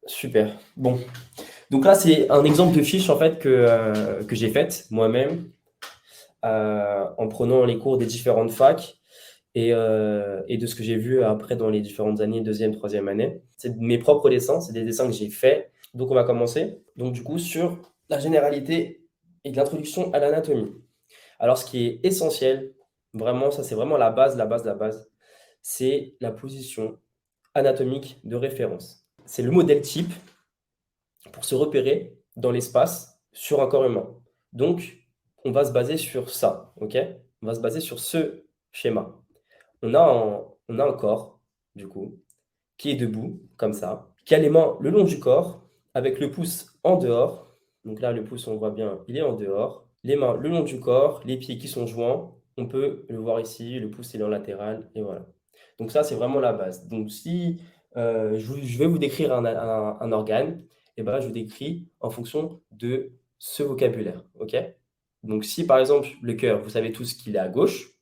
Super. Bon, donc là, c'est un exemple de fiche en fait que j'ai faite moi-même en prenant les cours des différentes facs et de ce que j'ai vu après dans les différentes années, deuxième, troisième année. C'est mes propres dessins, c'est des dessins que j'ai faits. Donc on va commencer. Donc du coup sur la généralité et de l'introduction à l'anatomie. Alors ce qui est essentiel, vraiment, ça c'est vraiment la base, la base, la base, c'est la position anatomique de référence. C'est le modèle type pour se repérer dans l'espace sur un corps humain. Donc, on va se baser sur ça, ok? On va se baser sur ce schéma. On a un corps, du coup, qui est debout, comme ça, qui a les mains le long du corps, avec le pouce en dehors. Donc là, le pouce, on voit bien, il est en dehors. Les mains le long du corps, les pieds qui sont joints. On peut le voir ici, le pouce il est en latéral, et voilà. Donc ça, c'est vraiment la base. Donc si je vais vous décrire un organe, et ben, je vous décris en fonction de ce vocabulaire, ok? Donc si par exemple le cœur, vous savez tous qu'il est à gauche,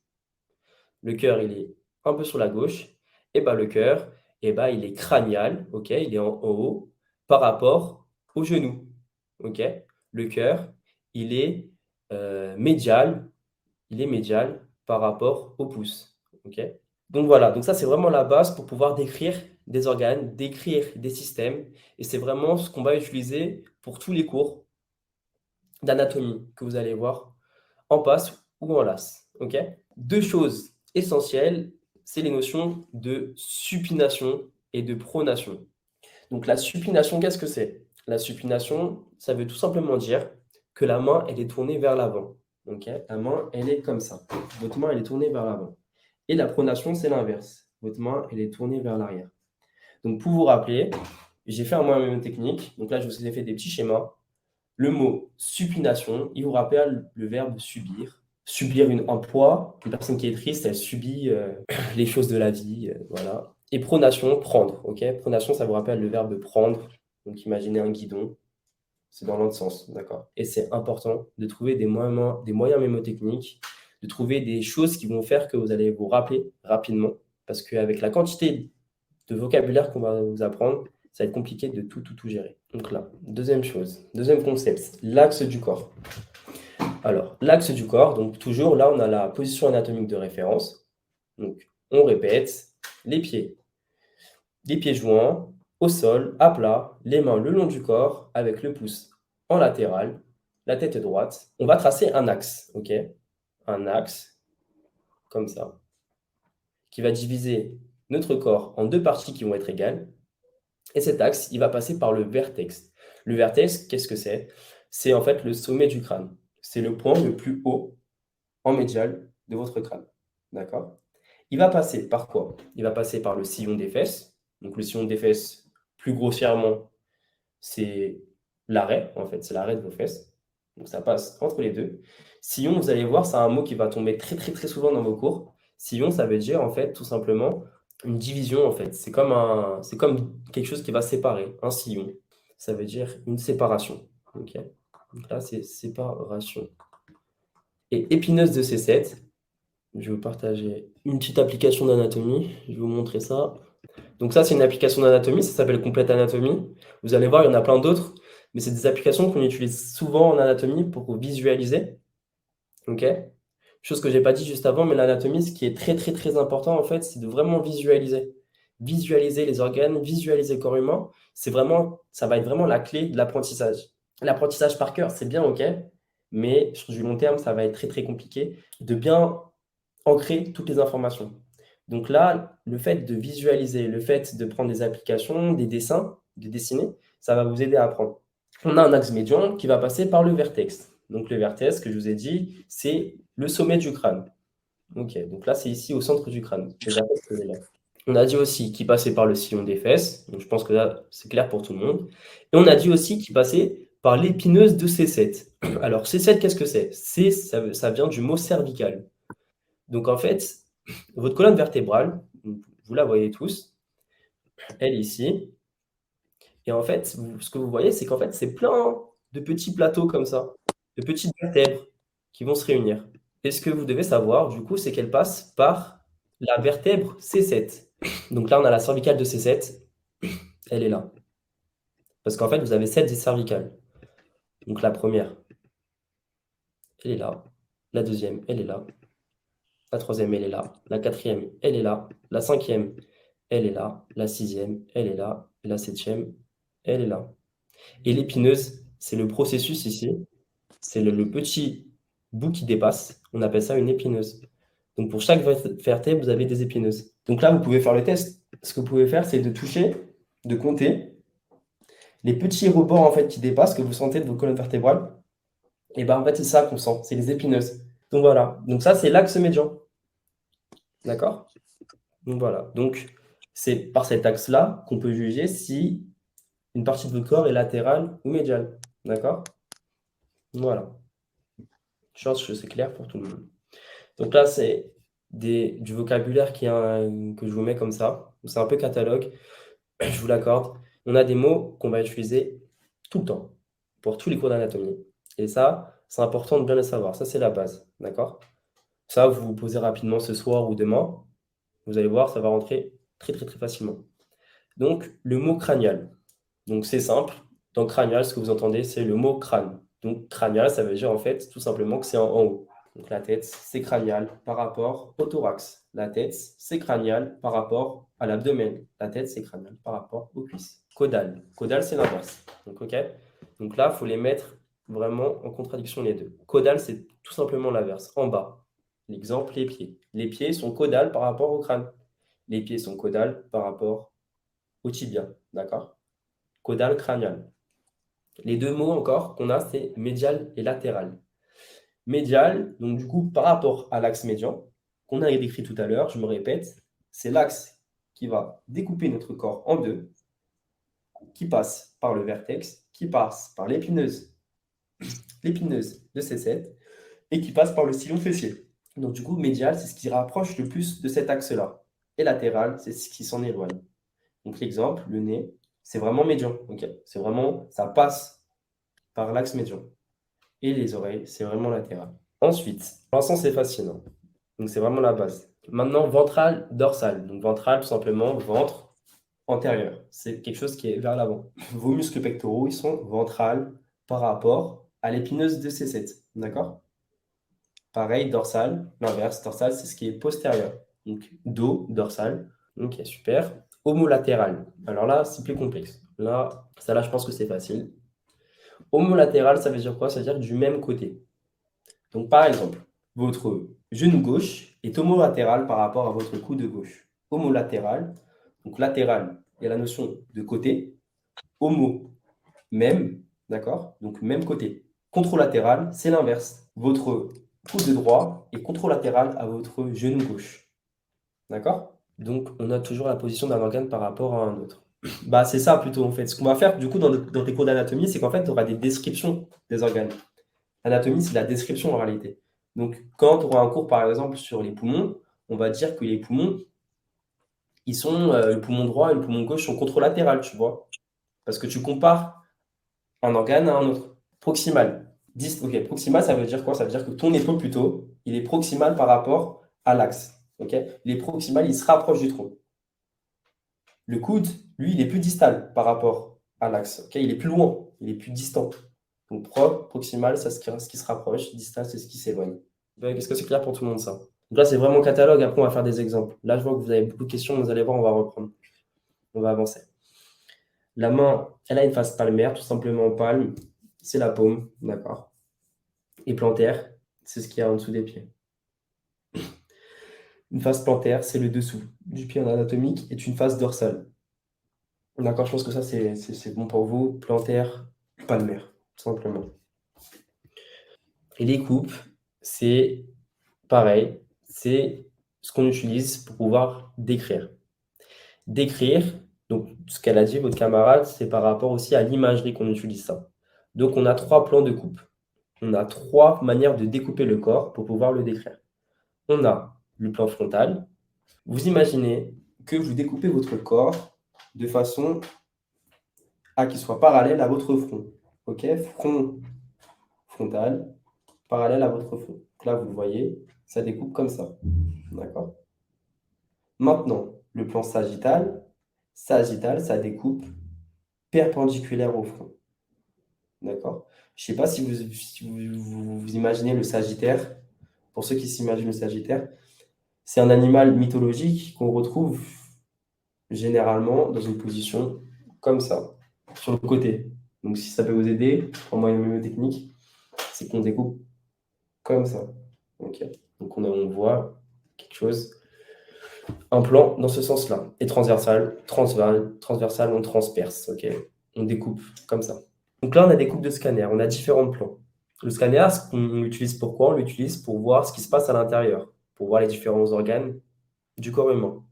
le cœur il est un peu sur la gauche, et ben le cœur, et ben, il est crânial, ok? Il est en haut par rapport au genou, ok? Le cœur, il est médial, par rapport au pouce, ok? Donc voilà, donc ça c'est vraiment la base pour pouvoir décrire des organes, décrire des systèmes, et c'est vraiment ce qu'on va utiliser pour tous les cours d'anatomie que vous allez voir en passe ou en LAS, ok? Deux choses essentielles, c'est les notions de supination et de pronation. Donc la supination, qu'est-ce que c'est? La supination, ça veut tout simplement dire que la main, elle est tournée vers l'avant, ok? La main, elle est comme ça. Votre main, elle est tournée vers l'avant. Et la pronation, c'est l'inverse. Votre main, elle est tournée vers l'arrière. Donc, pour vous rappeler, j'ai fait un moi-même technique. Donc là, je vous ai fait des petits schémas. Le mot supination, il vous rappelle le verbe subir. Subir un poids. Une personne qui est triste, elle subit les choses de la vie. Voilà. Et pronation, prendre. Ok. Pronation, ça vous rappelle le verbe prendre. Donc, imaginez un guidon. C'est dans l'autre sens, d'accord. Et c'est important de trouver des moyens mémotechniques, de trouver des choses qui vont faire que vous allez vous rappeler rapidement. Parce qu'avec la quantité de vocabulaire qu'on va vous apprendre, ça va être compliqué de tout gérer. Donc là, deuxième chose, deuxième concept, l'axe du corps. Alors, l'axe du corps, donc toujours là, on a la position anatomique de référence. Donc, on répète, les pieds. Les pieds joints, au sol, à plat, les mains le long du corps, avec le pouce en latéral, la tête droite. On va tracer un axe, ok? Un axe, comme ça, qui va diviser notre corps en deux parties qui vont être égales. Et cet axe, il va passer par le vertex. Le vertex, qu'est-ce que c'est? C'est en fait le sommet du crâne. C'est le point le plus haut en médial de votre crâne. D'accord? Il va passer par quoi? Il va passer par le sillon des fesses. Donc le sillon des fesses, plus grossièrement, c'est l'arrêt, en fait, c'est l'arrêt de vos fesses. Donc ça passe entre les deux. Sillon, vous allez voir, c'est un mot qui va tomber très très très souvent dans vos cours. Sillon, ça veut dire en fait tout simplement une division en fait. C'est comme quelque chose qui va séparer, un sillon. Ça veut dire une séparation. Ok. Donc là, c'est séparation. Et épineuse de C7, je vais vous partager une petite application d'anatomie. Je vais vous montrer ça. Donc ça, c'est une application d'anatomie, ça s'appelle Complete Anatomy. Vous allez voir, il y en a plein d'autres, mais c'est des applications qu'on utilise souvent en anatomie pour visualiser. Ok? Chose que j'ai pas dit juste avant, mais l'anatomie, ce qui est très très très important en fait, c'est de vraiment visualiser. Visualiser les organes, visualiser le corps humain, ça va être vraiment la clé de l'apprentissage. L'apprentissage par cœur, c'est bien, ok, mais sur du long terme, ça va être très très compliqué de bien ancrer toutes les informations. Donc là, le fait de visualiser, le fait de prendre des applications, des dessins, de dessiner, ça va vous aider à apprendre. On a un axe médian qui va passer par le vertex. Donc le vertex, que je vous ai dit, c'est le sommet du crâne. Ok, donc là, c'est ici au centre du crâne. Le vertex, c'est là. On a dit aussi qu'il passait par le sillon des fesses. Donc je pense que là, c'est clair pour tout le monde. Et on a dit aussi qu'il passait par l'épineuse de C7. Alors C7, qu'est-ce que c'est? Ça vient du mot cervical. Donc en fait, votre colonne vertébrale, vous la voyez tous, elle ici. Et en fait, ce que vous voyez, c'est qu'en fait, c'est plein de petits plateaux comme ça, de petites vertèbres qui vont se réunir. Et ce que vous devez savoir, du coup, c'est qu'elle passe par la vertèbre C7. Donc là, on a la cervicale de C7, elle est là. Parce qu'en fait, vous avez 7 cervicales. Donc la première, elle est là. La deuxième, elle est là. La troisième, elle est là. La quatrième, elle est là. La cinquième, elle est là. La sixième, elle est là. Et la septième, elle est là. Et l'épineuse, c'est le processus ici. C'est le petit bout qui dépasse. On appelle ça une épineuse. Donc pour chaque vertèbre, vous avez des épineuses. Donc là, vous pouvez faire le test. Ce que vous pouvez faire, c'est de toucher, de compter les petits rebords en fait qui dépassent, que vous sentez de vos colonnes vertébrales. Et ben en fait, c'est ça qu'on sent, c'est les épineuses. Donc voilà. Donc ça, c'est l'axe médian. D'accord? Donc voilà. Donc c'est par cet axe-là qu'on peut juger si une partie de votre corps est latérale ou médiale. D'accord? Voilà. Je pense que c'est clair pour tout le monde. Donc là, c'est du vocabulaire que je vous mets comme ça. C'est un peu catalogue, je vous l'accorde. On a des mots qu'on va utiliser tout le temps, pour tous les cours d'anatomie. Et ça, c'est important de bien le savoir. Ça, c'est la base. D'accord? Ça, vous vous posez rapidement ce soir ou demain. Vous allez voir, ça va rentrer très, très, très facilement. Donc, le mot crânial. Donc, c'est simple. Dans crânial, ce que vous entendez, c'est le mot crâne. Donc, crânial, ça veut dire en fait tout simplement que c'est en haut. Donc, la tête, c'est crânial par rapport au thorax. La tête, c'est crânial par rapport à l'abdomen. La tête, c'est crânial par rapport aux cuisses. Caudal. Caudal, c'est l'inverse. Donc, OK? Donc là, il faut les mettre vraiment en contradiction les deux. Caudal, c'est tout simplement l'inverse, en bas. L'exemple, les pieds. Les pieds sont caudales par rapport au crâne. Les pieds sont caudales par rapport au tibia. D'accord? Caudal, crânial. Les deux mots encore qu'on a, c'est médial et latéral. Médial, donc du coup, par rapport à l'axe médian, qu'on a décrit tout à l'heure, je me répète, c'est l'axe qui va découper notre corps en deux, qui passe par le vertex, qui passe par l'épineuse de C7 et qui passe par le sillon fessier. Donc du coup, médial, c'est ce qui rapproche le plus de cet axe-là. Et latéral, c'est ce qui s'en éloigne. Donc l'exemple, le nez, c'est vraiment médian. Okay, c'est vraiment, ça passe par l'axe médian. Et les oreilles, c'est vraiment latéral. Ensuite, l'encens, c'est fascinant. Donc, c'est vraiment la base. Maintenant, ventral, dorsal. Donc, ventral, tout simplement, ventre antérieur. C'est quelque chose qui est vers l'avant. Vos muscles pectoraux, ils sont ventrales par rapport à l'épineuse de C7. D'accord? Pareil, dorsal, l'inverse. Dorsal, c'est ce qui est postérieur. Donc, dos, dorsal. Ok, super. Homolatéral. Alors là, c'est plus complexe. Là, ça là, je pense que c'est facile. Homolatéral, ça veut dire quoi? Ça veut dire du même côté. Donc, par exemple, votre genou gauche est homolatéral par rapport à votre coude gauche. Homolatéral, donc latéral, il y a la notion de côté. Homo, même, d'accord? Donc, même côté. Controlatéral, c'est l'inverse. Votre coude droit est controlatéral à votre genou gauche. D'accord? Donc, on a toujours la position d'un organe par rapport à un autre. Bah, c'est ça plutôt, en fait. Ce qu'on va faire, du coup, dans tes cours d'anatomie, c'est qu'en fait, tu auras des descriptions des organes. L'anatomie, c'est la description en réalité. Donc, quand on aura un cours, par exemple, sur les poumons, on va dire que les poumons, ils sont, le poumon droit et le poumon gauche sont contralatérales, tu vois. Parce que tu compares un organe à un autre. Proximal. Ok, proximal, ça veut dire quoi? Ça veut dire que ton épaule, plutôt, il est proximal par rapport à l'axe. Ok? Il est proximal, il se rapproche du tronc. Le coude, lui, il est plus distal par rapport à l'axe. Ok? Il est plus loin, il est plus distant. Donc, proximal, c'est ce qui se rapproche. Distal, c'est ce qui s'éloigne. Est-ce que c'est clair pour tout le monde ça? Donc là, c'est vraiment catalogue. Après, on va faire des exemples. Là, je vois que vous avez beaucoup de questions. Vous allez voir, on va reprendre. On va avancer. La main, elle a une face palmaire, tout simplement palme. C'est la paume, d'accord. Et plantaire, c'est ce qu'il y a en dessous des pieds. Une face plantaire, c'est le dessous du pied en anatomique, est une face dorsale. D'accord, je pense que ça, c'est bon pour vous. Plantaire, palmaire, tout simplement. Et les coupes, c'est pareil. C'est ce qu'on utilise pour pouvoir décrire. Décrire, donc ce qu'elle a dit, votre camarade, c'est par rapport aussi à l'imagerie qu'on utilise ça. Donc on a 3 plans de coupe. On a 3 manières de découper le corps pour pouvoir le décrire. On a le plan frontal. Vous imaginez que vous découpez votre corps de façon à qu'il soit parallèle à votre front. Ok? Front frontal, parallèle à votre front. Donc là, vous le voyez, ça découpe comme ça. D'accord? Maintenant, le plan sagittal, ça découpe perpendiculaire au front. D'accord? Je sais pas si vous imaginez le Sagittaire. Pour ceux qui s'imaginent le Sagittaire, c'est un animal mythologique qu'on retrouve généralement dans une position comme ça, sur le côté. Donc si ça peut vous aider en moyen mnémotechnique, c'est qu'on découpe comme ça. Ok. Donc on voit quelque chose, un plan dans ce sens-là. Et transversal, on transperce. Ok. On découpe comme ça. Donc là, on a des coupes de scanner, on a différents plans. Le scanner, on l'utilise pourquoi? On l'utilise pour voir ce qui se passe à l'intérieur, pour voir les différents organes du corps humain.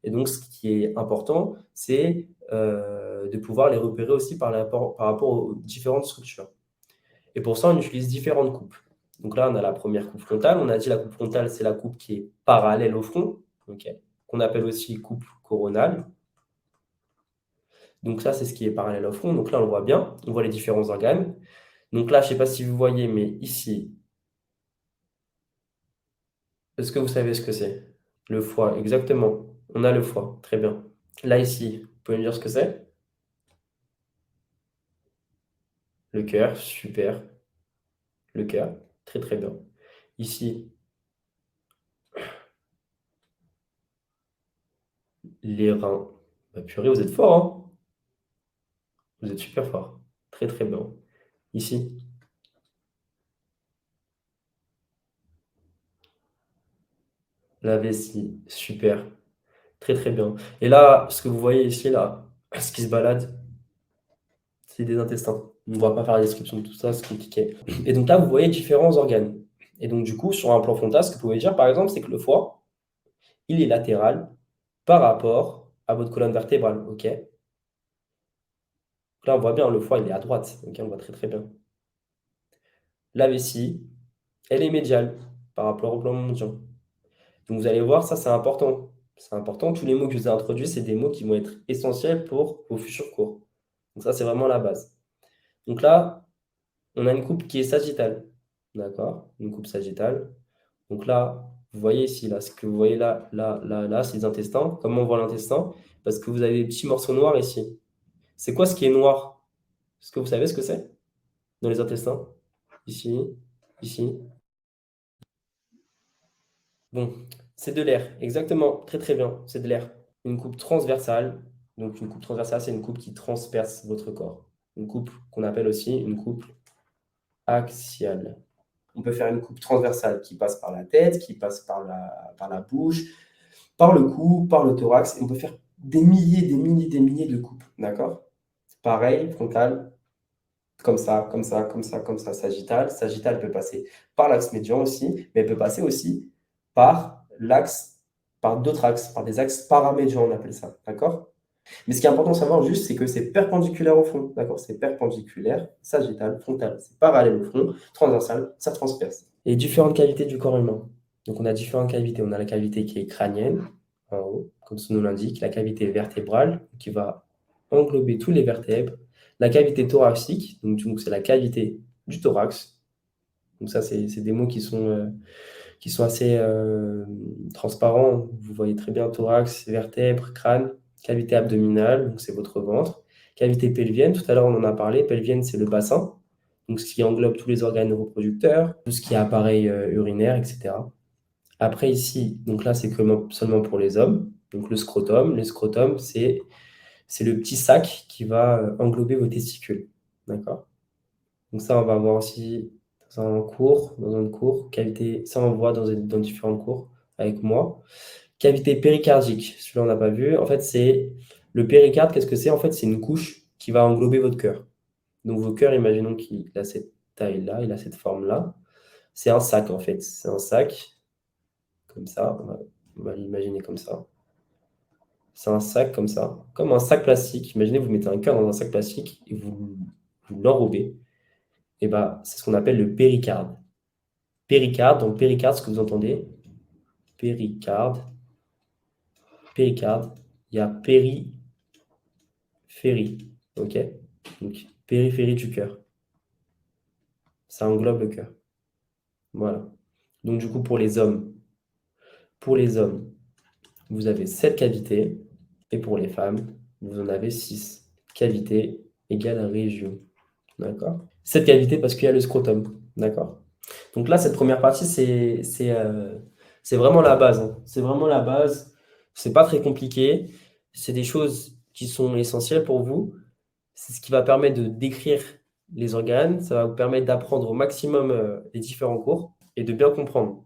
Et donc, ce qui est important, c'est de pouvoir les repérer aussi par rapport aux différentes structures. Et pour ça, on utilise différentes coupes. Donc là, on a la première coupe frontale. On a dit la coupe frontale, c'est la coupe qui est parallèle au front, ok, qu'on appelle aussi coupe coronale. Donc ça, c'est ce qui est parallèle au front. Donc là, on le voit bien, on voit les différents organes. Donc là, je ne sais pas si vous voyez, mais ici, est-ce que vous savez ce que c'est? Le foie, exactement. On a le foie, très bien. Là, ici, vous pouvez me dire ce que c'est? Le cœur, super. Le cœur, très très bien. Ici, les reins. Bah, purée, vous êtes fort, hein? Vous êtes super fort. Très très bien. Ici, la vessie, super. Très très bien. Et là, ce que vous voyez ici, là, ce qui se balade, c'est des intestins. On ne va pas faire la description de tout ça, c'est compliqué. Et donc là, vous voyez différents organes. Et donc du coup, sur un plan frontal, ce que vous pouvez dire, par exemple, c'est que le foie, il est latéral par rapport à votre colonne vertébrale. Ok? Là, on voit bien, le foie, il est à droite. Ok, on voit très très bien. La vessie, elle est médiale par rapport au plan mendiant. Donc vous allez voir, ça c'est important. C'est important. Tous les mots que je vous ai introduits, c'est des mots qui vont être essentiels pour vos futurs cours. Donc ça, c'est vraiment la base. Donc là, on a une coupe qui est sagittale. D'accord? Une coupe sagittale. Donc là, vous voyez ici, là, ce que vous voyez là, là, c'est les intestins. Comment on voit l'intestin? Parce que vous avez des petits morceaux noirs ici. C'est quoi ce qui est noir? Est-ce que vous savez ce que c'est dans les intestins? Ici, ici. Bon, c'est de l'air. Exactement. Très très bien. C'est de l'air. Une coupe transversale. Donc une coupe transversale, c'est une coupe qui transperce votre corps. Une coupe qu'on appelle aussi une coupe axiale. On peut faire une coupe transversale qui passe par la tête, qui passe par la bouche, par le cou, par le thorax. Et on peut faire des milliers de coupes. D'accord? Pareil, frontale, comme ça, comme ça, comme ça, comme ça, sagittale. Sagittale peut passer par l'axe médian aussi, mais elle peut passer aussi par l'axe, par d'autres axes, par des axes paramédians, on appelle ça. D'accord? Mais ce qui est important de savoir juste, c'est que c'est perpendiculaire au front. D'accord? C'est perpendiculaire, sagittal, frontal. C'est parallèle au front, transversal, ça transperce. Et différentes cavités du corps humain. Donc on a différentes cavités. On a la cavité qui est crânienne, en haut, comme son nom l'indique, la cavité vertébrale, qui va englober tous les vertèbres, la cavité thoracique, donc c'est la cavité du thorax. Donc ça, c'est des mots qui sont assez transparents. Vous voyez très bien thorax, vertèbres, crâne, cavité abdominale, donc c'est votre ventre. Cavité pelvienne, tout à l'heure on en a parlé, pelvienne c'est le bassin, donc ce qui englobe tous les organes reproducteurs, tout ce qui est appareil urinaire, etc. Après ici, donc là c'est seulement pour les hommes, donc le scrotum. Le scrotum c'est le petit sac qui va englober vos testicules. D'accord? Donc ça on va voir aussi dans un cours, cavité, ça on voit dans différents cours avec moi. Cavité péricardique, celui-là on n'a pas vu. En fait, c'est le péricarde, qu'est-ce que c'est? En fait, c'est une couche qui va englober votre cœur. Donc vos cœurs, imaginons qu'il a cette taille-là, il a cette forme-là. C'est un sac en fait. C'est un sac, comme ça, on va l'imaginer comme ça. C'est un sac comme ça, comme un sac plastique. Imaginez, vous mettez un cœur dans un sac plastique et vous l'enrobez. Et bah, c'est ce qu'on appelle le péricarde. Péricarde, donc péricarde, ce que vous entendez, péricarde, péricarde, il y a périphérie, ok? Donc périphérie du cœur, ça englobe le cœur, voilà. Donc du coup pour les hommes, vous avez 7 cavités, et pour les femmes, vous en avez 6 cavités égale région. D'accord? Cette cavité parce qu'il y a le scrotum. D'accord? Donc là, cette première partie, c'est vraiment la base, hein. C'est vraiment la base. C'est pas très compliqué. C'est des choses qui sont essentielles pour vous. C'est ce qui va permettre de décrire les organes. Ça va vous permettre d'apprendre au maximum les différents cours et de bien comprendre.